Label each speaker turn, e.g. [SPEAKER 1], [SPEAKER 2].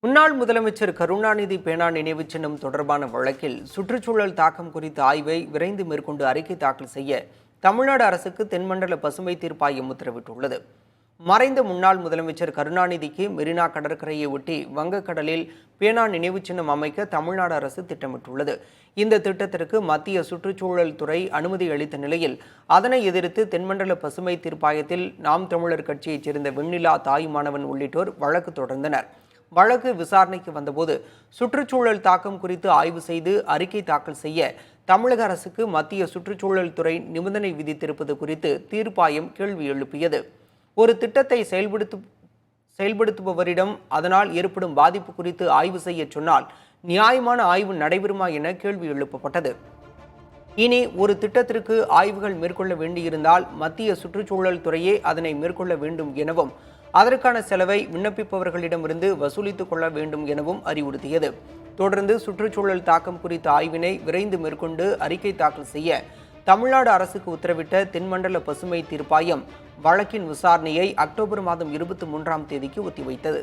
[SPEAKER 1] முன்னாள் முதலமைச்சர் கருணாநிதி பேனா நினைவு சின்னம் தொடர்பான வழக்கில் சுற்றுச்சூழல் தாக்கம் குறித்த ஆய்வை விரைந்து மேற்கொண்டு அறிக்கை தாக்கல் செய்ய தமிழ்நாடு அரசுக்கு தென்மண்டல பசுமை தீர்ப்பாயம் உத்தரவிட்டுள்ளது. மறைந்த முன்னாள் முதலமைச்சர் கருணாநிதிக்கு மெரினா கடற்கரையை ஒட்டி வங்கக்கடலில் பேனா நினைவு சின்னம் அமைக்க தமிழ்நாடு அரசு திட்டமிட்டுள்ளது. இந்த திட்டத்திற்கு மத்திய சுற்றுச்சூழல் துறை அனுமதி அளித்த நிலையில் அதனை எதிர்த்து தென்மண்டல பசுமை தீர்ப்பாயத்தில் நாம் தமிழர் கட்சியைச் சேர்ந்த வெண்ணிலா தாயுமானவன் உள்ளிட்டோர் வழக்கு தொடர்ந்தனர். வழக்கு விசாரணைக்கு வந்தபோது சுற்றுச்சூழல் தாக்கம் குறித்து ஆய்வு செய்து அறிக்கை தாக்கல் செய்ய தமிழக அரசுக்கு மத்திய சுற்றுச்சூழல் துறை நிபந்தனை விதித்திருப்பது குறித்து தீர்ப்பாயம் கேள்வி எழுப்பியது. ஒரு திட்டத்தை செயல்படுத்துபவரிடம் அதனால் ஏற்படும் பாதிப்பு குறித்து ஆய்வு செய்ய சொன்னால் நியாயமான ஆய்வு நடைபெறுமா என கேள்வி எழுப்பப்பட்டது. இனி ஒரு திட்டத்திற்கு ஆய்வுகள் மேற்கொள்ள வேண்டியிருந்தால் மத்திய சுற்றுச்சூழல் துறையே அதனை மேற்கொள்ள வேண்டும் எனவும் அதற்கான செலவை விண்ணப்பிப்பவர்களிடமிருந்து வசூலித்துக் கொள்ள வேண்டும் எனவும் அறிவுறுத்தியது. தொடர்ந்து சுற்றுச்சூழல் தாக்கம் குறித்த ஆய்வினை விரைந்து மேற்கொண்டு அறிக்கை தாக்கல் செய்ய தமிழ்நாடு அரசுக்கு உத்தரவிட்ட தென்மண்டல பசுமை தீர்ப்பாயம் வழக்கின் விசாரணையை அக்டோபர் மாதம் 23ஆம் தேதிக்கு ஒத்திவைத்தது.